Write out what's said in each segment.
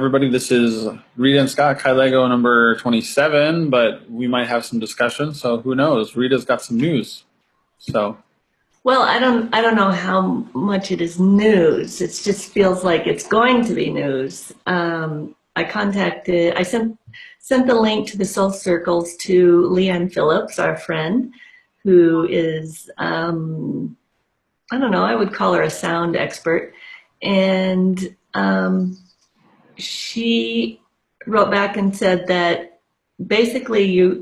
Everybody, this is Rita and Scott, Kylego number 27, but we might have some discussion, so who knows? Rita's got some news. Well, I don't know how much it is news. It just feels like it's going to be news. I sent the link to the soul circles to Leanne Phillips, our friend, who is, I don't know, I would call her a sound expert. And she wrote back and said that basically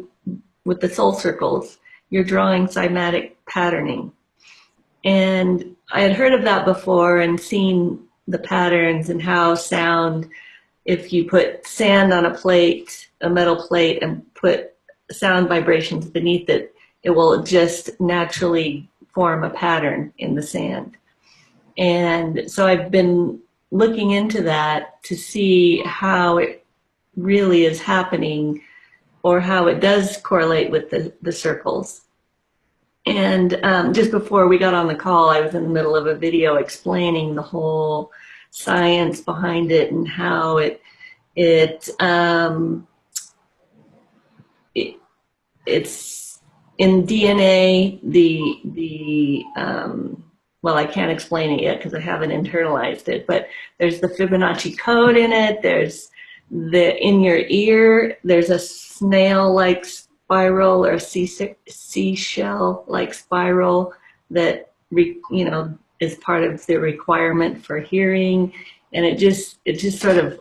with the soul circles, you're drawing cymatic patterning. And I had heard of that before and seen the patterns and how sound, if you put sand on a plate, a metal plate, and put sound vibrations beneath it, it will just naturally form a pattern in the sand. And so I've been looking into that to see how it really is happening or how it does correlate with the circles. And just before we got on the call, I was in the middle of a video explaining the whole science behind it and how it's in DNA. Well, I can't explain it yet because I haven't internalized it, but there's the Fibonacci code in it. There's in your ear, there's a snail-like spiral or seashell-like spiral that is part of the requirement for hearing, and it just sort of,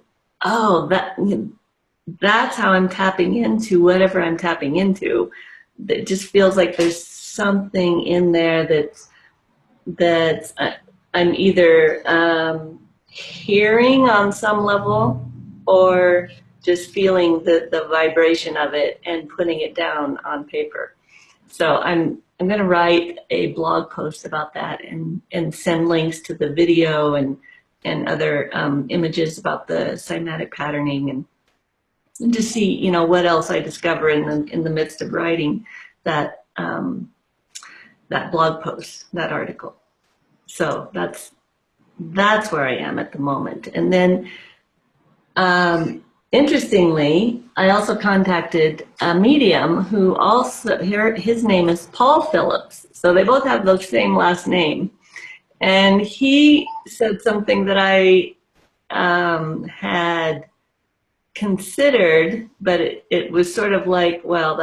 that's how I'm tapping into whatever I'm tapping into. It just feels like there's something in there that I'm either hearing on some level or just feeling the vibration of it and putting it down on paper. So I'm going to write a blog post about that and send links to the video and other images about the cymatic patterning and to see what else I discover in the midst of writing that blog post, that article. So that's where I am at the moment. And then interestingly, I also contacted a medium who also, his name is Paul Phillips. So they both have the same last name. And he said something that I had considered, but it was sort of like, well,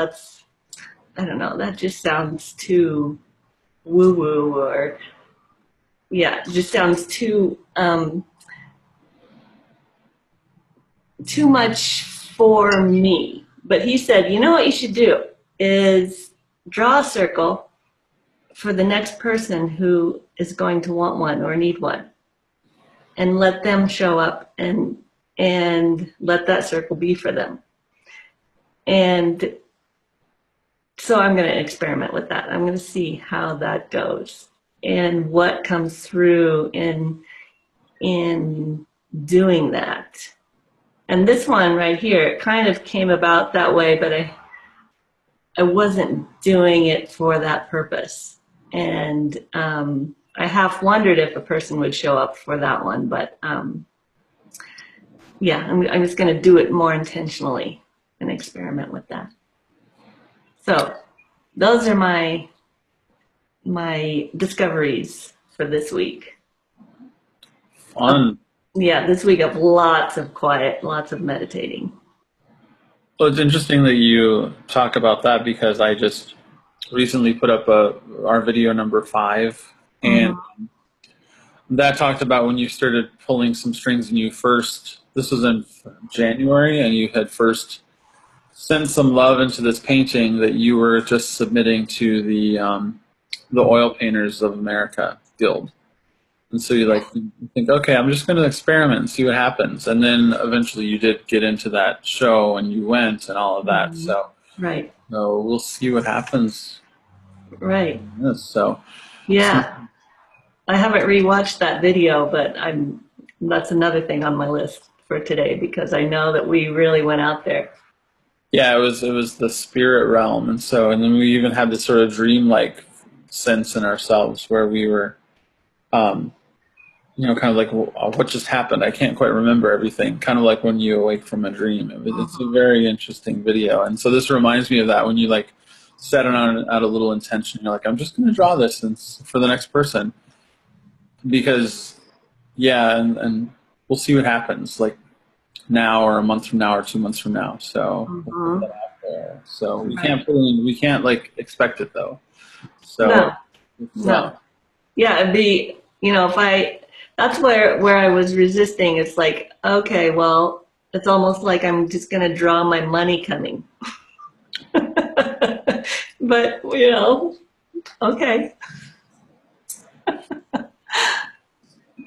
I don't know, that just sounds too woo-woo, or yeah, it just sounds too much for me. But he said, what you should do is draw a circle for the next person who is going to want one or need one, and let them show up and let that circle be for them. And so I'm going to experiment with that. I'm going to see how that goes and what comes through in doing that. And this one right here, it kind of came about that way, but I wasn't doing it for that purpose. And I half wondered if a person would show up for that one, but yeah, I'm just going to do it more intentionally and experiment with that. So those are my discoveries for this week. Fun. Yeah, this week of lots of quiet, lots of meditating. Well, it's interesting that you talk about that because I just recently put up our video number 5, and that talked about when you started pulling some strings and this was in January, and you had first sent some love into this painting that you were just submitting to the Oil Painters of America Guild. And so you think, okay, I'm just going to experiment and see what happens. And then eventually you did get into that show and you went and all of that. Mm-hmm. So right. So we'll see what happens. Right. So yeah, I haven't rewatched that video, but that's another thing on my list for today because I know that we really went out there. Yeah, it was the spirit realm, and then we even had this sort of dreamlike sense in ourselves where we were kind of like what just happened. I can't quite remember everything. Kind of like when you awake from a dream. It's a very interesting video, and so this reminds me of that when you like set it on at a little intention. You're like, I'm just going to draw this and for the next person because yeah, and we'll see what happens. Like now or a month from now or 2 months from now. So we'll put that out there. So we can't put in, we can't like expect it though. So No, no. Yeah, it'd be, if that's where I was resisting. It's like, okay, well, it's almost like I'm just going to draw my money coming. But, okay.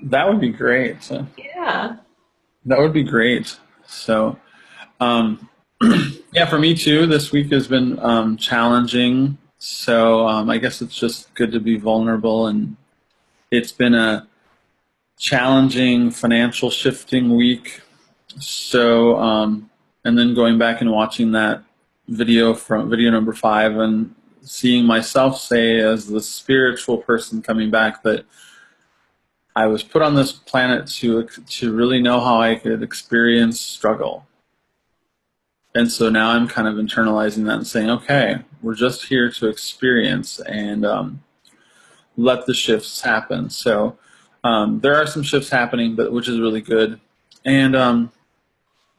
that would be great. Yeah. That would be great. So, yeah, for me too, this week has been challenging. So I guess it's just good to be vulnerable. And it's been a challenging financial shifting week. So, and then going back and watching that video from video number 5 and seeing myself say as the spiritual person coming back that I was put on this planet to really know how I could experience struggle. And so now I'm kind of internalizing that and saying, okay, we're just here to experience and let the shifts happen. So there are some shifts happening, but which is really good. And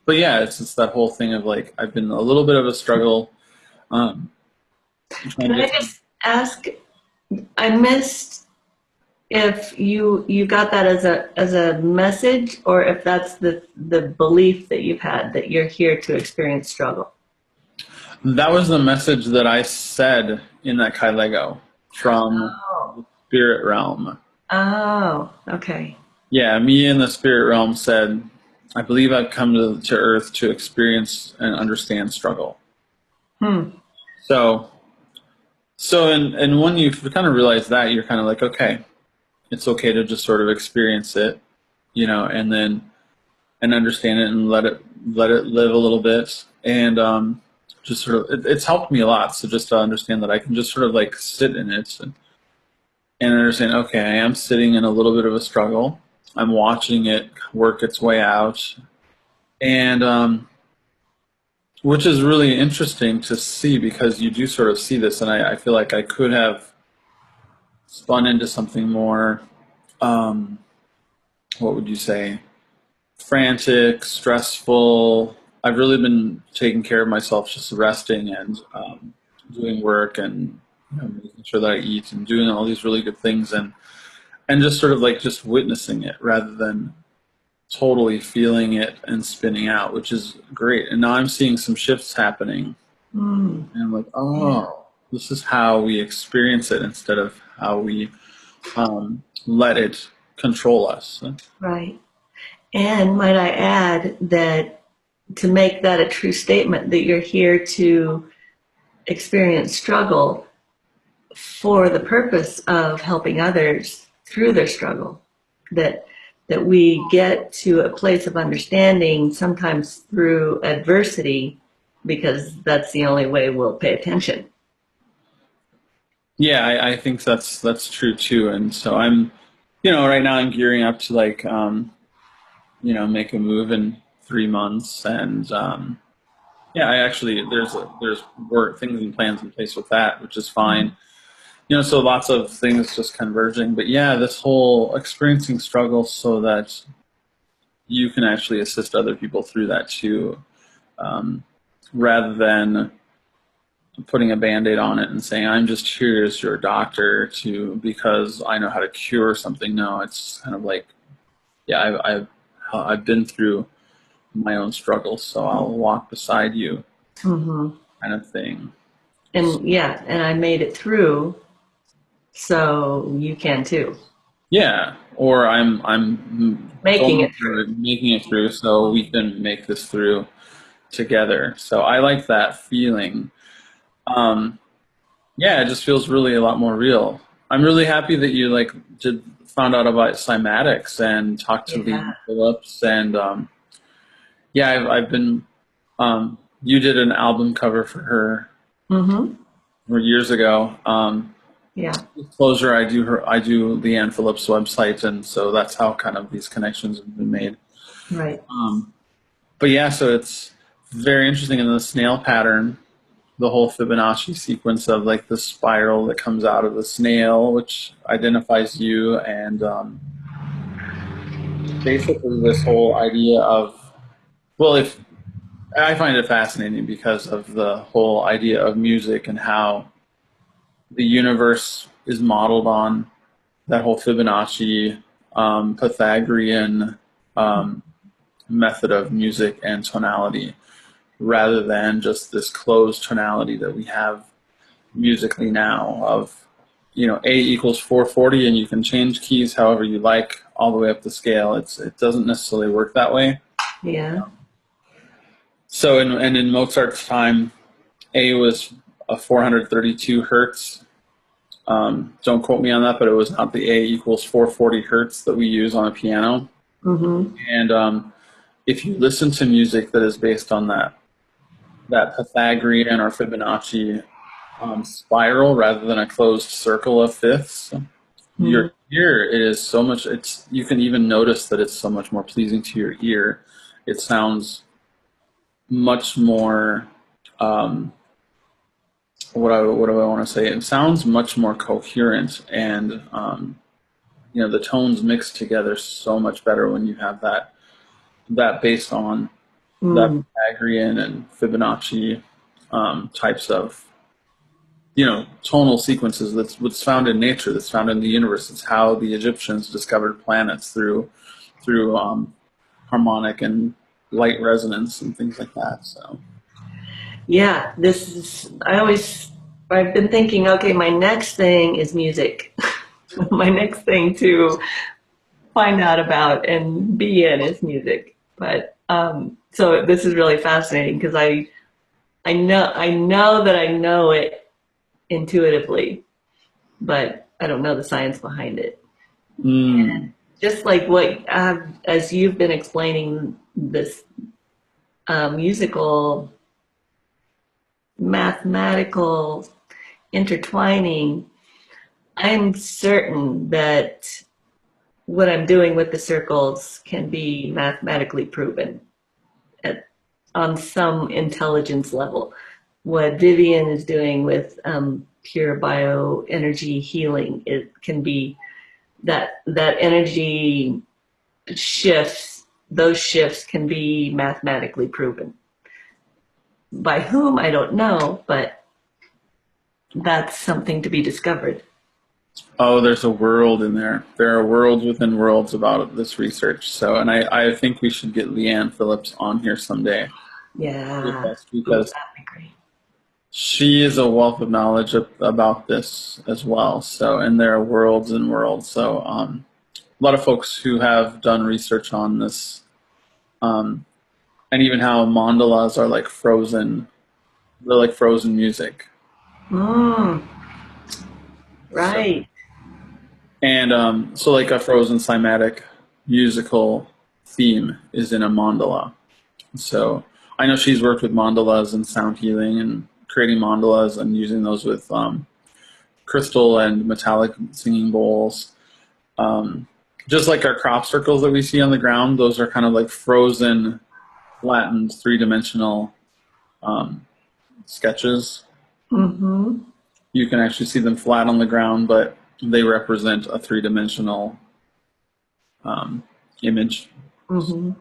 but yeah, it's just that whole thing of like I've been a little bit of a struggle. Can I just ask? I missed if you got that as a message, or if that's the belief that you've had that you're here to experience struggle. That was the message that I said in that Kylego from the spirit realm. Oh, okay. Yeah, me in the spirit realm said, I believe I've come to Earth to experience and understand struggle. So and when you kind of realize that, you're kind of like, okay, it's okay to just sort of experience it, and then and understand it and let it live a little bit, and just sort of it's helped me a lot. So just to understand that I can just sort of like sit in it and understand, okay, I am sitting in a little bit of a struggle. I'm watching it work its way out, and which is really interesting to see because you do sort of see this, and I feel like I could have spun into something more, what would you say, frantic, stressful. I've really been taking care of myself, just resting and doing work and making sure that I eat and doing all these really good things and just sort of like just witnessing it rather than totally feeling it and spinning out, which is great. And now I'm seeing some shifts happening. And I'm like, oh, this is how we experience it instead of how we let it control us. Right. And might I add that to make that a true statement that you're here to experience struggle for the purpose of helping others through their struggle, that we get to a place of understanding sometimes through adversity, because that's the only way we'll pay attention. Yeah, I think that's true too. And so I'm, right now I'm gearing up to like, make a move in 3 months, and yeah, I actually there's work things and plans in place with that, which is fine. So lots of things just converging. But yeah, this whole experiencing struggle so that you can actually assist other people through that too, rather than putting a Band-Aid on it and saying, I'm just here as your doctor because I know how to cure something. No, it's kind of like, yeah, I've been through my own struggles, so I'll walk beside you, kind of thing. And yeah, and I made it through, so you can too. Yeah, or I'm Making it through. making it through, so we can make this through together. So I like that feeling. Yeah, it just feels really a lot more real. I'm really happy that you found out about cymatics and talked to Lee Phillips, and yeah, I've been. You did an album cover for her years ago, Yeah. Disclosure, I do Leanne Phillips' website, and so that's how kind of these connections have been made. Right. But yeah, so it's very interesting in the snail pattern, the whole Fibonacci sequence of like the spiral that comes out of the snail, which identifies you, and basically this whole idea of, well, if I find it fascinating because of the whole idea of music and how the universe is modeled on that whole Fibonacci, Pythagorean method of music and tonality, rather than just this closed tonality that we have musically now of, A equals 440 and you can change keys however you like all the way up the scale. It doesn't necessarily work that way. Yeah. So in Mozart's time, A was a 432 hertz. Don't quote me on that, but it was not the A equals 440 hertz that we use on a piano. Mm-hmm. And if you listen to music that is based on that Pythagorean or Fibonacci spiral rather than a closed circle of fifths, your ear is so much. You can even notice that it's so much more pleasing to your ear. It sounds much more. What do I want to say? It sounds much more coherent, and the tones mix together so much better when you have that based on that Pythagorean and Fibonacci types of tonal sequences. That's what's found in nature. That's found in the universe. It's how the Egyptians discovered planets through harmonic and light resonance and things like that. So Yeah, I've been thinking, okay, my next thing is music. My next thing to find out about and be in is music. But so this is really fascinating because I know that I know it intuitively, but I don't know the science behind it. And just like as you've been explaining this musical, mathematical intertwining, I'm certain that what I'm doing with the circles can be mathematically proven on some intelligence level. What Vivian is doing with pure bioenergy healing, it can be that energy shifts, those shifts can be mathematically proven. By whom, I don't know, but that's something to be discovered. oh, there's a world in there. There are worlds within worlds about this research. So, and I think we should get Leanne Phillips on here someday with Yeah. us Ooh, because that'd be great. she is a wealth of knowledge about this as well. So, and there are worlds and worlds. So, a lot of folks who have done research on this, and even how mandalas are like frozen. They're like frozen music. Mm, So, right. and so like a frozen cymatic musical theme is in a mandala. So I know she's worked with mandalas and sound healing and creating mandalas and using those with crystal and metallic singing bowls. Just like our crop circles that we see on the ground, those are kind of like frozen, flattened, three-dimensional sketches. Mm-hmm. You can actually see them flat on the ground, but they represent a three-dimensional image. Mm-hmm.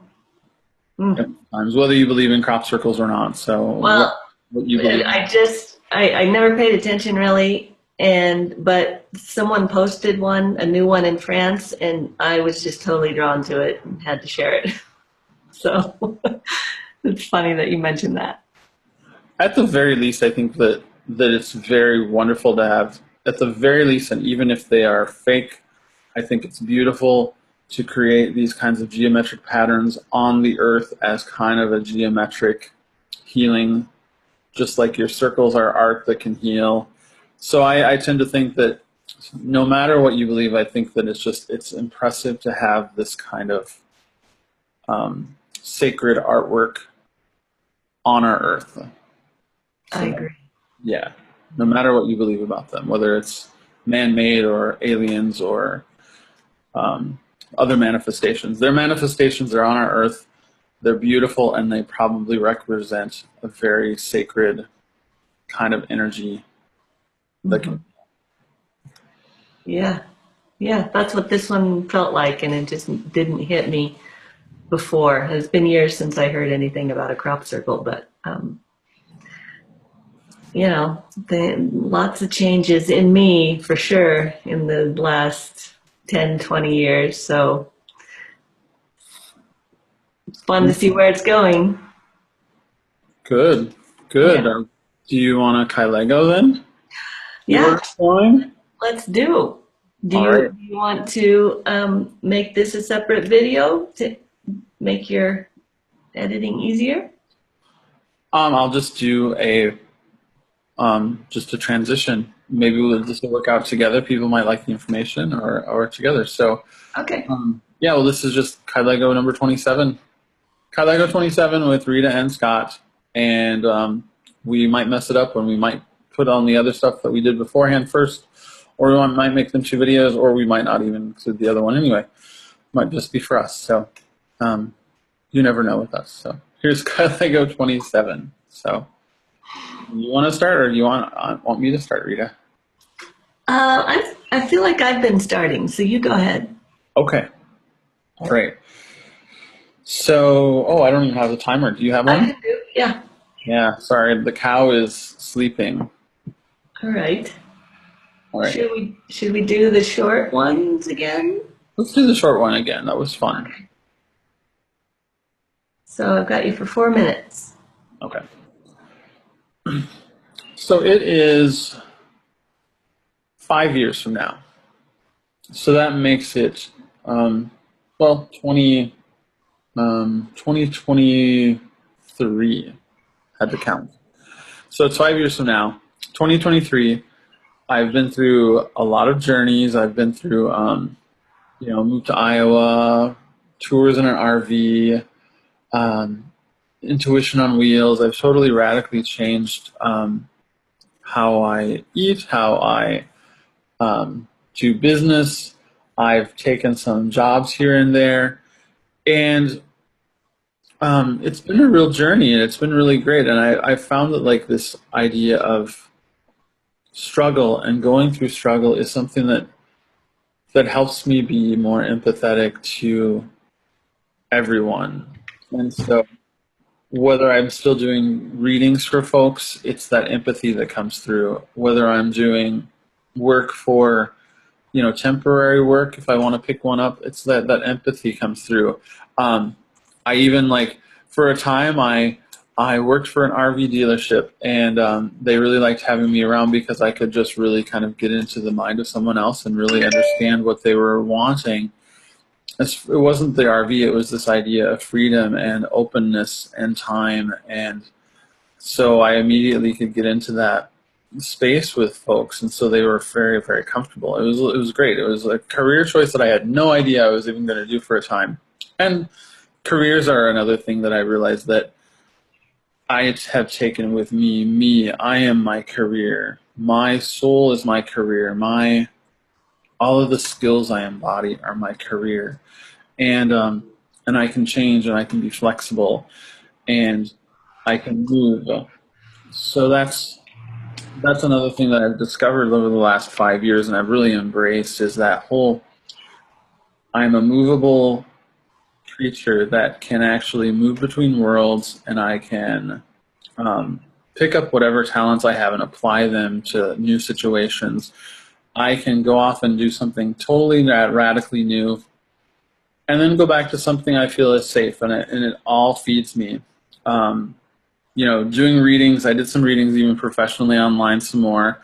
Mm. Times, whether you believe in crop circles or not. So Well, what you believe in. I never paid attention really, but someone posted a new one in France, and I was just totally drawn to it and had to share it. So it's funny that you mentioned that. At the very least, I think that it's very wonderful to have. At the very least, and even if they are fake, I think it's beautiful to create these kinds of geometric patterns on the earth as kind of a geometric healing, just like your circles are art that can heal. So I tend to think that no matter what you believe, I think that it's impressive to have this kind of sacred artwork on our earth. I So agree. yeah, no matter what you believe about them, whether it's man-made or aliens or other manifestations. They're manifestations. They're on our Earth. They're beautiful, and they probably represent a very sacred kind of energy. Yeah, yeah, that's what this one felt like, and it just didn't hit me before. It's been years since I heard anything about a crop circle, but lots of changes in me for sure in the last 10, 20 years. So it's fun to see where it's going. Good. Yeah. Do you want a Kylego then? Yeah, Going? let's do. Do All you, right. do you want to make this a separate video to make your editing easier? I'll just do just a transition. Maybe we'll just work out together. People might like the information or together. So, Okay. yeah, well, this is just Kylego number 27. Kylego 27 with Rita and Scott. And we might mess it up when we might put on the other stuff that we did beforehand first, or we might make them 2 videos, or we might not even include the other one anyway. Might just be for us. So you never know with us. So here's Kylego 27. So you want to start, or do you want me to start, Rita? I feel like I've been starting, so you go ahead. Okay. All right. So, I don't even have the timer. Do you have I one? can do, yeah. Yeah, sorry. The cow is sleeping. All right. All right. Should we do the short ones again? Let's do the short one again. That was fun. So I've got you for 4 minutes. Okay. So it is 5 years from now. So that makes it, 2023 had to count. So it's 5 years from now, 2023. I've been through a lot of journeys. I've been through, moved to Iowa, tours in an RV, intuition on wheels. I've totally radically changed how I eat, how I do business. I've taken some jobs here and there, and it's been a real journey, and it's been really great. And I found that like this idea of struggle and going through struggle is something that helps me be more empathetic to everyone. And so whether I'm still doing readings for folks, it's that empathy that comes through. Whether I'm doing work for, temporary work, if I want to pick one up, it's that empathy comes through. I even for a time, I worked for an RV dealership, and they really liked having me around because I could just really kind of get into the mind of someone else and really understand what they were wanting. It wasn't the RV, it was this idea of freedom and openness and time. And so I immediately could get into that space with folks, and so they were very, very comfortable. It was great. It was a career choice that I had no idea I was even going to do for a time. And careers are another thing that I realized that I have taken with me. I am my career. My soul is my career. All of the skills I embody are my career. And I can change, and I can be flexible, and I can move. So that's another thing that I've discovered over the last 5 years, and I've really embraced, is that whole I'm a movable creature that can actually move between worlds, and I can pick up whatever talents I have and apply them to new situations. I can go off and do something totally radically new, and then go back to something I feel is safe, and it all feeds me. Doing readings, I did some readings even professionally online some more.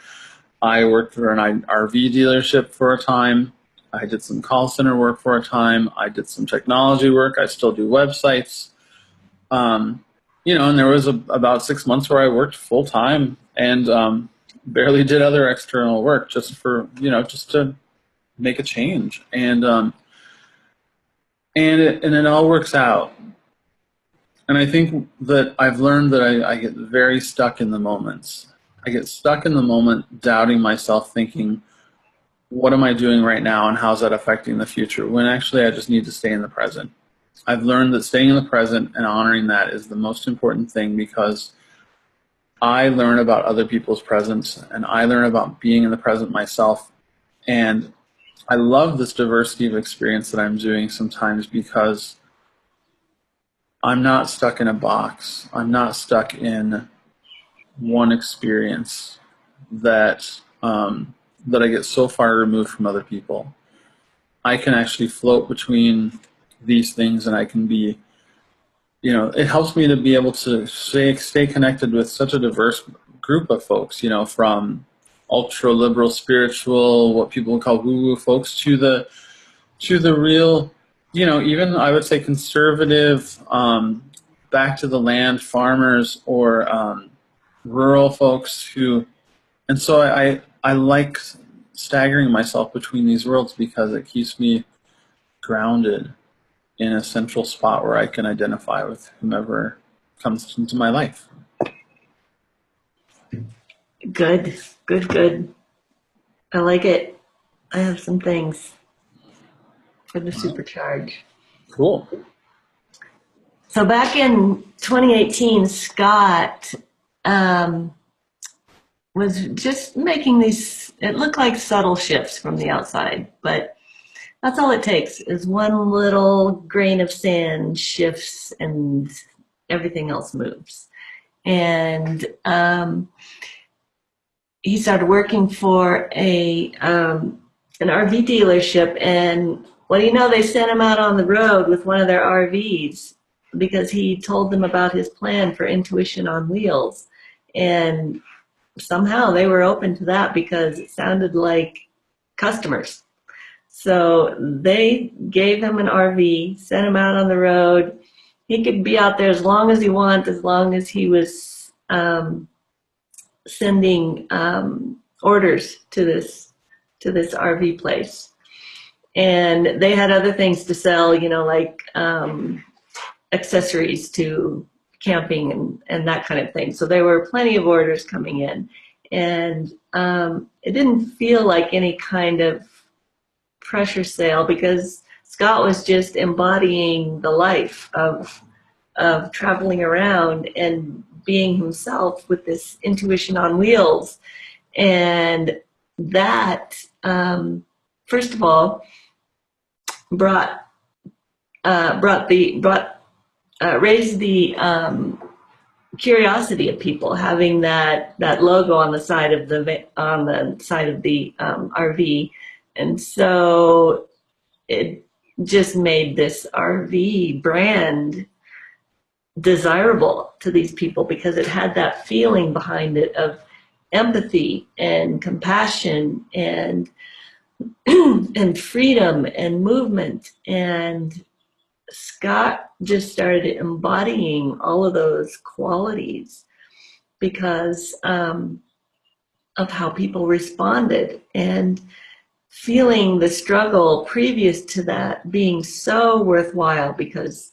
I worked for an RV dealership for a time. I did some call center work for a time. I did some technology work. I still do websites. And there was about 6 months where I worked full time and barely did other external work just to make a change. And it all works out. And I think that I've learned that I get very stuck in the moments. I get stuck in the moment, doubting myself, thinking, what am I doing right now and how's that affecting the future, when actually I just need to stay in the present. I've learned that staying in the present and honoring that is the most important thing, because I learn about other people's presence and I learn about being in the present myself. And I love this diversity of experience that I'm doing sometimes, because I'm not stuck in a box. I'm not stuck in one experience that that I get so far removed from other people. I can actually float between these things, and I can be, it helps me to be able to stay connected with such a diverse group of folks, from ultra liberal spiritual, what people call woo-woo folks, to the real, even I would say conservative, back to the land farmers, or rural folks who, and so I like staggering myself between these worlds, because it keeps me grounded in a central spot where I can identify with whomever comes into my life. Good, good, good. I like it. I have some things for the supercharge. Cool. So back in 2018, Scott was just making these, it looked like subtle shifts from the outside, but that's all it takes is one little grain of sand shifts and everything else moves. And he started working for an RV dealership, and what do you know, they sent him out on the road with one of their RVs because he told them about his plan for Intuition on Wheels. And somehow they were open to that because it sounded like customers. So they gave him an RV, sent him out on the road. He could be out there as long as he wanted, as long as he was sending orders to this RV place. And they had other things to sell, like accessories to camping and that kind of thing. So there were plenty of orders coming in. And it didn't feel like any kind of pressure sale, because Scott was just embodying the life of traveling around and being himself with this Intuition on Wheels. And that, first of all, raised the curiosity of people, having that logo on the side of the RV. And so it just made this RV brand desirable to these people, because it had that feeling behind it of empathy and compassion and and freedom and movement. And Scott just started embodying all of those qualities because of how people responded, and feeling the struggle previous to that being so worthwhile, because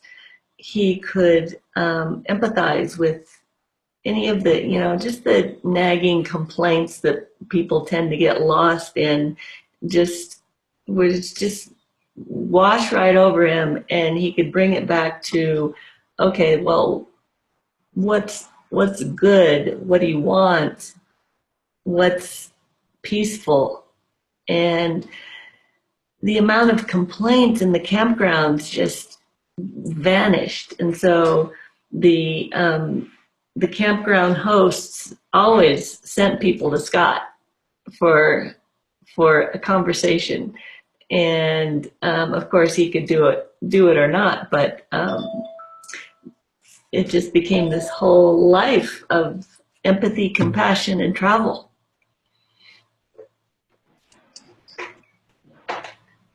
he could empathize with any of the, just the nagging complaints that people tend to get lost in, just wash right over him, and he could bring it back to, okay, well, what's good? What do you want? What's peaceful? And the amount of complaints in the campgrounds just vanished. And so the campground hosts always sent people to Scott for a conversation. And of course he could do it or not, but it just became this whole life of empathy, compassion, and travel.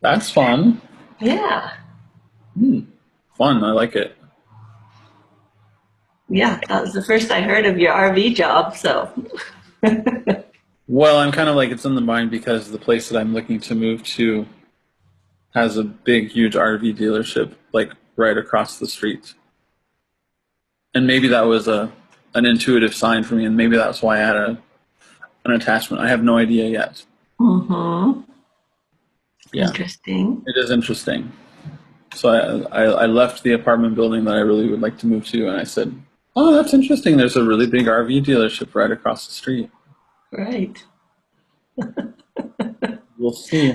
That's fun. Yeah. Fun. I like it. Yeah, that was the first I heard of your RV job, so. Well, I'm kind of like, it's in the mind because the place that I'm looking to move to has a big, huge RV dealership, like right across the street. And maybe that was an intuitive sign for me, and maybe that's why I had an attachment. I have no idea yet. Mm-hmm. Yeah, Interesting. it is interesting. So I left the apartment building that I really would like to move to, and I said, "Oh, that's interesting. There's a really big RV dealership right across the street. Right. We'll see."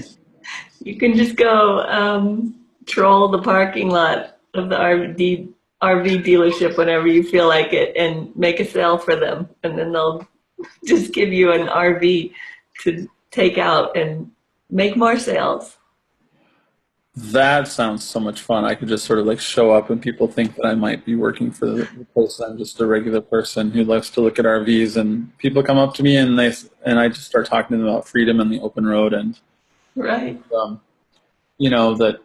You can just go troll the parking lot of the RV dealership whenever you feel like it and make a sale for them. And then they'll just give you an RV to take out and make more sales. That sounds so much fun. I could just sort of like show up and people think that I might be working for the place. I'm just a regular person who loves to look at RVs, and people come up to me and I just start talking to them about freedom and the open road, and Right. um, that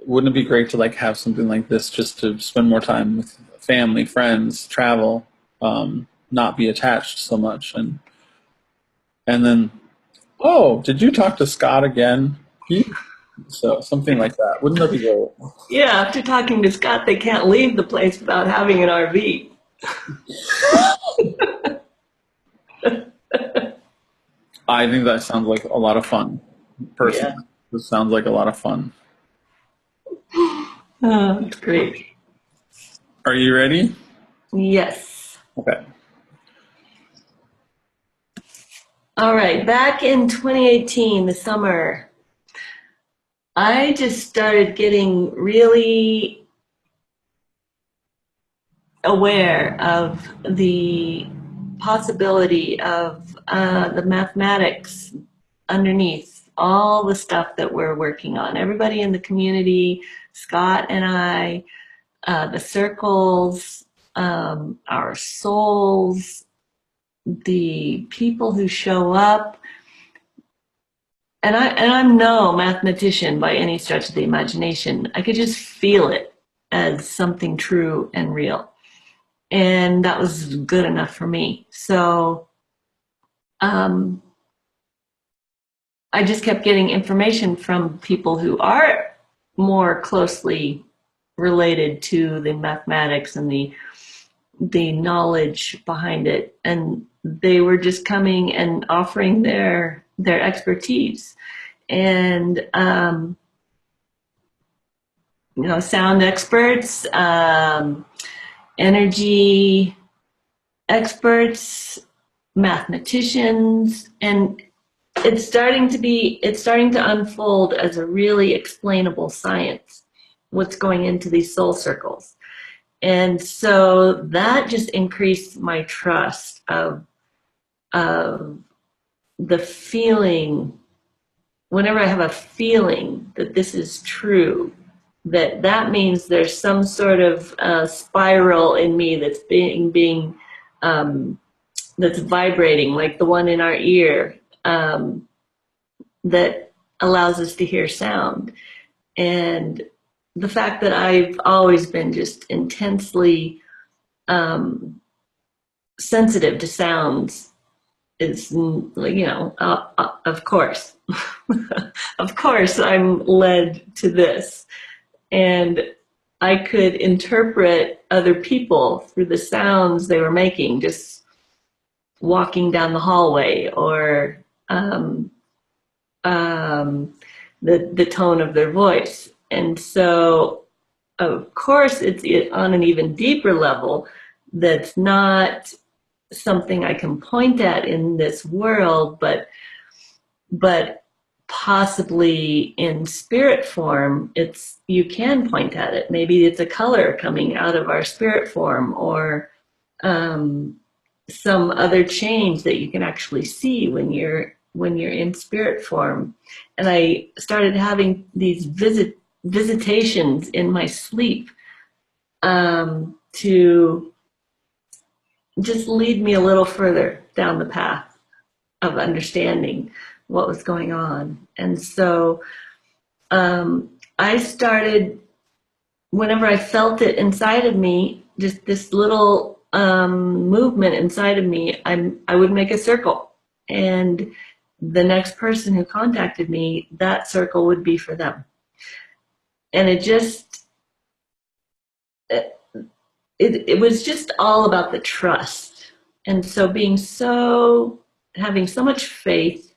wouldn't it be great to like have something like this just to spend more time with family, friends, travel, not be attached so much, and then, oh, did you talk to Scott again? So something like that. Wouldn't that be great? Yeah, after talking to Scott, they can't leave the place without having an RV. I think that sounds like a lot of fun. Yeah. Personally, this sounds like a lot of fun. Oh, that's great. Are you ready? Yes. Okay. All right. Back in 2018, the summer, I just started getting really aware of the possibility of the mathematics underneath all the stuff that we're working on. Everybody in the community, Scott and I, the circles, our souls, the people who show up. I'm no mathematician by any stretch of the imagination. I could just feel it as something true and real. And that was good enough for me. So um, I just kept getting information from people who are more closely related to the mathematics and the knowledge behind it, and they were just coming and offering their expertise. And sound experts, energy experts, mathematicians, and it's starting to unfold as a really explainable science, what's going into these soul circles. And so that just increased my trust of the feeling. Whenever I have a feeling that this is true, that means there's some sort of spiral in me that's being that's vibrating, like the one in our ear, that allows us to hear sound. And the fact that I've always been just intensely sensitive to sounds is, of course, of course, I'm led to this. And I could interpret other people through the sounds they were making, just walking down the hallway, or the tone of their voice. And so, of course, it's on an even deeper level that's not something I can point at in this world, but possibly in spirit form, you can point at it. Maybe it's a color coming out of our spirit form, or some other change that you can actually see when you're in spirit form. And I started having these visitations in my sleep, to just lead me a little further down the path of understanding what was going on. And so I started, whenever I felt it inside of me, just this little movement inside of me, I would make a circle. And the next person who contacted me, that circle would be for them. And it was just all about the trust. And so having so much faith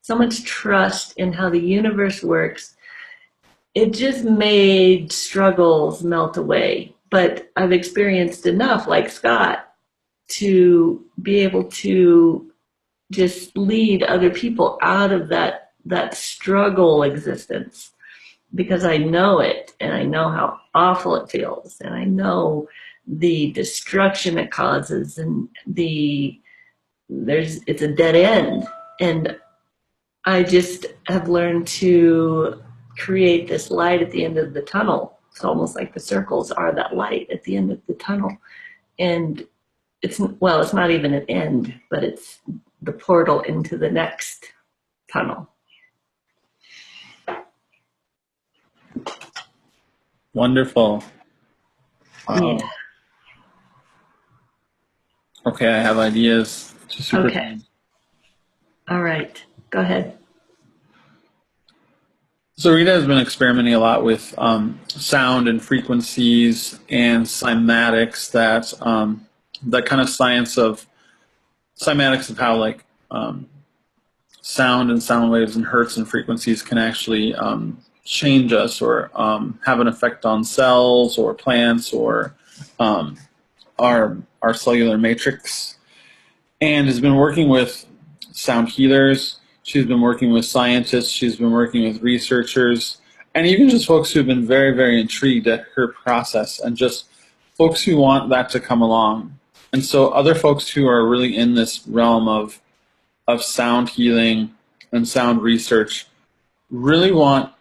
so much trust in how the universe works. It just made struggles melt away. But I've experienced enough, like Scott, to be able to just lead other people out of that struggle existence, because I know it, and I know how awful it feels, and I know the destruction it causes, and it's a dead end. And I just have learned to create this light at the end of the tunnel. It's almost like the circles are that light at the end of the tunnel. And it's not even an end, but it's the portal into the next tunnel. Wonderful. Wow. Yeah. Okay, I have ideas. Okay. All right. Go ahead. So Rita has been experimenting a lot with sound and frequencies and cymatics. That kind of cymatics of how like sound and sound waves and hertz and frequencies can actually change us or have an effect on cells or plants or our cellular matrix, and has been working with sound healers. She's been working with scientists. She's been working with researchers, and even just folks who have been very, very intrigued at her process, and just folks who want that to come along. And so other folks who are really in this realm of sound healing and sound research really want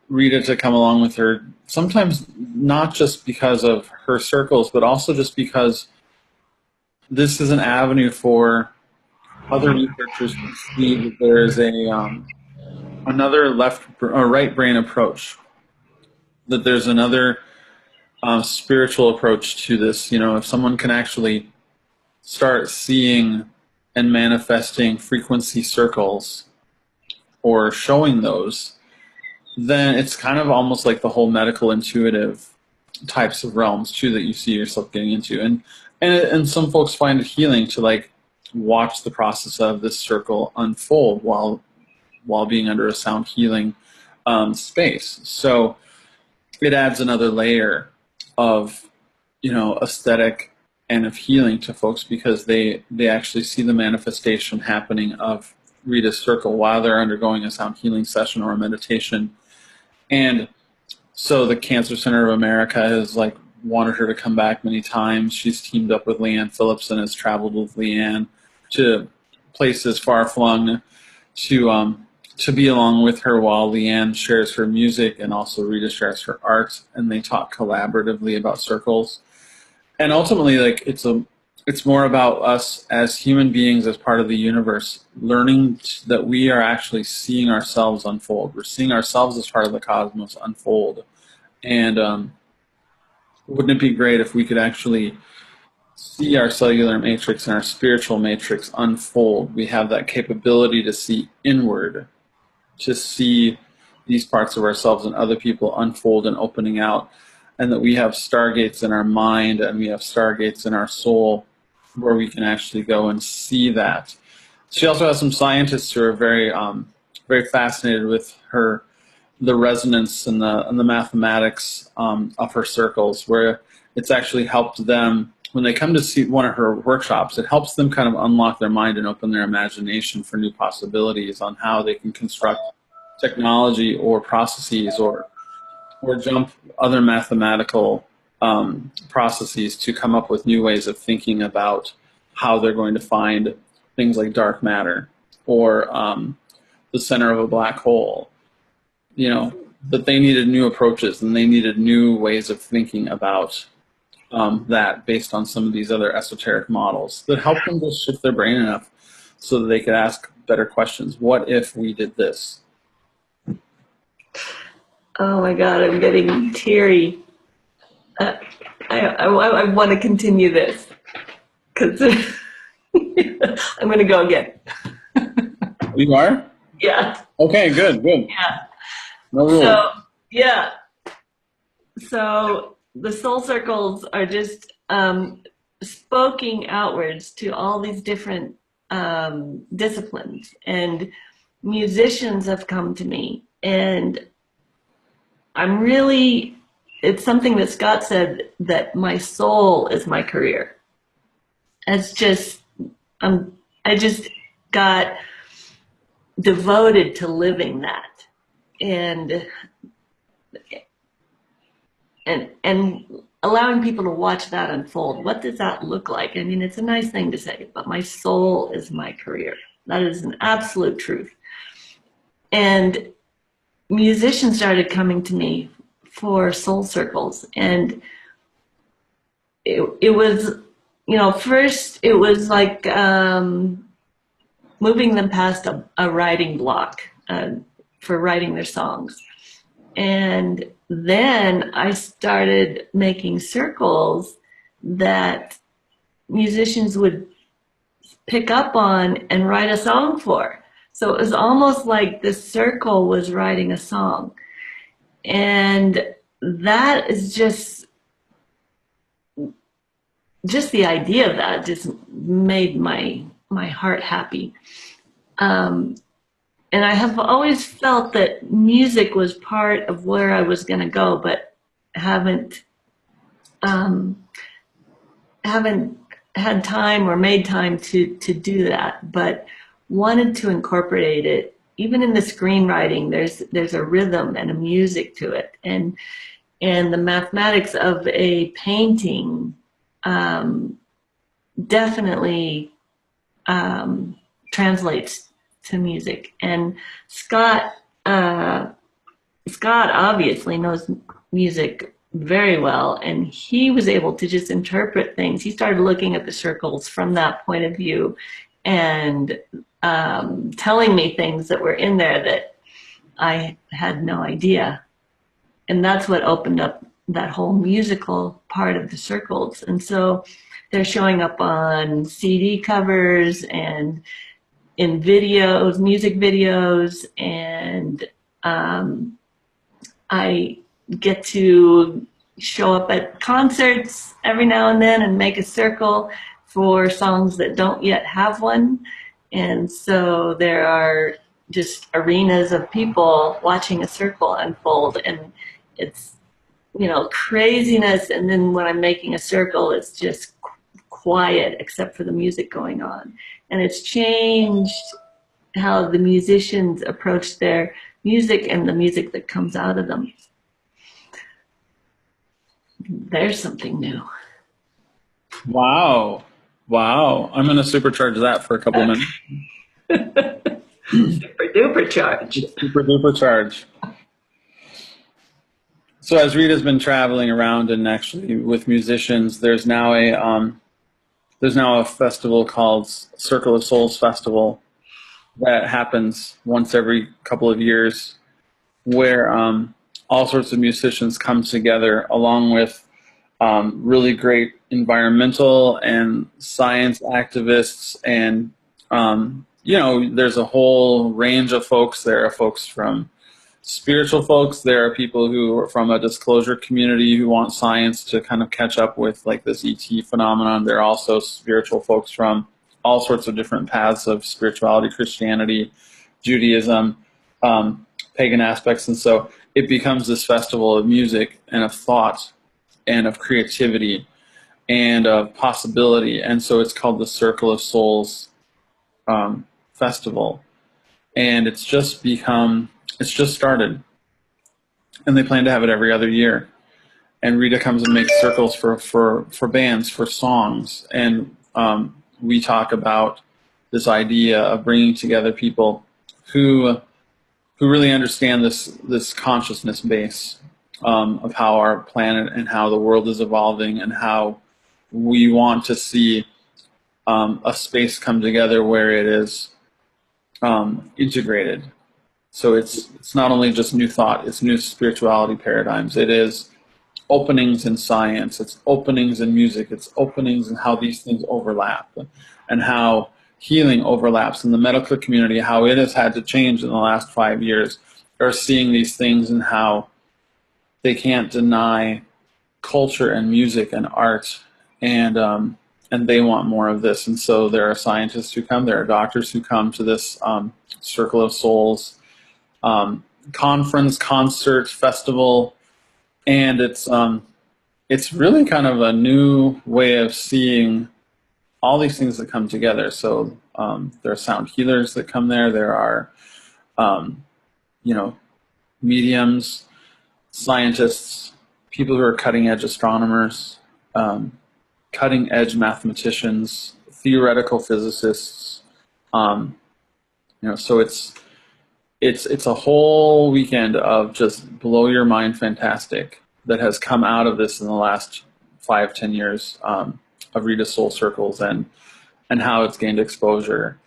Rita to come along with her, sometimes not just because of her circles, but also just because this is an avenue for other researchers to see that there is another left or right brain approach, that there's another spiritual approach to this. You know, if someone can actually start seeing and manifesting frequency circles or showing those, then it's kind of almost like the whole medical intuitive types of realms too that you see yourself getting into. And some folks find it healing to like watch the process of this circle unfold while being under a sound healing space. So it adds another layer of, you know, aesthetic and of healing to folks, because they actually see the manifestation happening of Rita's circle while they're undergoing a sound healing session or a meditation. And so the Cancer Center of America has like wanted her to come back many times. She's teamed up with Leanne Phillips and has traveled with Leanne to places far flung to be along with her while Leanne shares her music and also Rita shares her art, and they talk collaboratively about circles. And ultimately, like it's more about us as human beings, as part of the universe, learning that we are actually seeing ourselves unfold. We're seeing ourselves as part of the cosmos unfold. And wouldn't it be great if we could actually see our cellular matrix and our spiritual matrix unfold? We have that capability to see inward, to see these parts of ourselves and other people unfold and opening out, and that we have stargates in our mind and we have stargates in our soul where we can actually go and see that. She also has some scientists who are very, very fascinated with the resonance and the mathematics of her circles, where it's actually helped them when they come to see one of her workshops. It helps them kind of unlock their mind and open their imagination for new possibilities on how they can construct technology or processes or jump other mathematical processes to come up with new ways of thinking about how they're going to find things like dark matter or the center of a black hole. You know, that they needed new approaches and they needed new ways of thinking about that based on some of these other esoteric models that help them just shift their brain enough so that they could ask better questions. What if we did this? Oh my God, I'm getting teary. I want to continue this because I'm going to go again. You are? Yeah. Okay, good. Yeah. No rules. So, yeah. So the soul circles are just spoking outwards to all these different disciplines. And musicians have come to me, and I'm really, it's something that Scott said, that my soul is my career. It's just, I just got devoted to living that. And allowing people to watch that unfold. What does that look like? I mean, it's a nice thing to say, but my soul is my career. That is an absolute truth. And musicians started coming to me for soul circles, and it was, you know, first it was like moving them past a writing block for writing their songs. And then I started making circles that musicians would pick up on and write a song for. So it was almost like the circle was writing a song. And that is just the idea of that just made my heart happy. And I have always felt that music was part of where I was going to go, but haven't had time or made time to do that. But wanted to incorporate it. Even in the screenwriting, there's a rhythm and a music to it, and the mathematics of a painting definitely translates to music. And Scott obviously knows music very well, and he was able to just interpret things. He started looking at the circles from that point of view and telling me things that were in there that I had no idea. And that's what opened up that whole musical part of the circles. And so they're showing up on CD covers and in videos, music videos, and I get to show up at concerts every now and then and make a circle for songs that don't yet have one. And so there are just arenas of people watching a circle unfold, and it's, you know, craziness. And then when I'm making a circle, it's just quiet except for the music going on. And it's changed how the musicians approach their music and the music that comes out of them. There's something new. Wow. I'm going to supercharge that for a couple minutes. Super-duper charge. Super-duper charge. So as Rita's been traveling around and actually with musicians, there's now a festival called Circle of Souls Festival that happens once every couple of years, where all sorts of musicians come together, along with really great environmental and science activists, and you know, there's a whole range of folks. There are folks from spiritual folks. There are people who are from a disclosure community who want science to kind of catch up with like this ET phenomenon. There are also spiritual folks from all sorts of different paths of spirituality, Christianity, Judaism, pagan aspects. And so it becomes this festival of music and of thought and of creativity and of possibility. And so it's called the Circle of Souls Festival. And it's just started. And they plan to have it every other year. And Rita comes and makes circles for bands, for songs. And we talk about this idea of bringing together people who really understand this consciousness base of how our planet and how the world is evolving, and how we want to see a space come together where it is integrated. So it's not only just new thought, it's new spirituality paradigms. It is openings in science, it's openings in music, it's openings in how these things overlap, and how healing overlaps in the medical community, how it has had to change in the last 5 years, are seeing these things and how they can't deny culture and music and art and and they want more of this. And so there are scientists who come, there are doctors who come to this Circle of Souls conference, concert, festival, and it's really kind of a new way of seeing all these things that come together. So there are sound healers that come there. There are, mediums, scientists, people who are cutting edge astronomers, cutting edge mathematicians, theoretical physicists. So it's a whole weekend of just blow your mind fantastic that has come out of this in the last 5-10 years of Rita Soul Circles and how it's gained exposure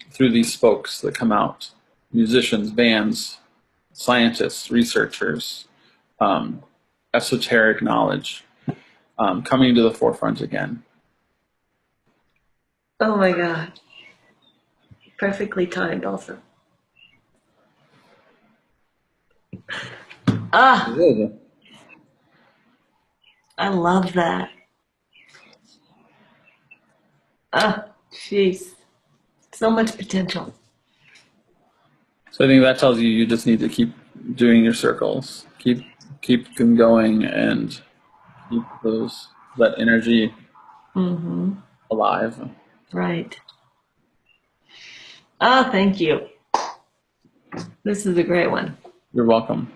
through these spokes that come out, musicians, bands, scientists, researchers, esoteric knowledge coming to the forefront again. Oh my God. Perfectly timed also. Good. I love that. Jeez. So much potential. So I think that tells you just need to keep doing your circles, keep them going, and keep that energy alive. Right. Thank you. This is a great one. You're welcome.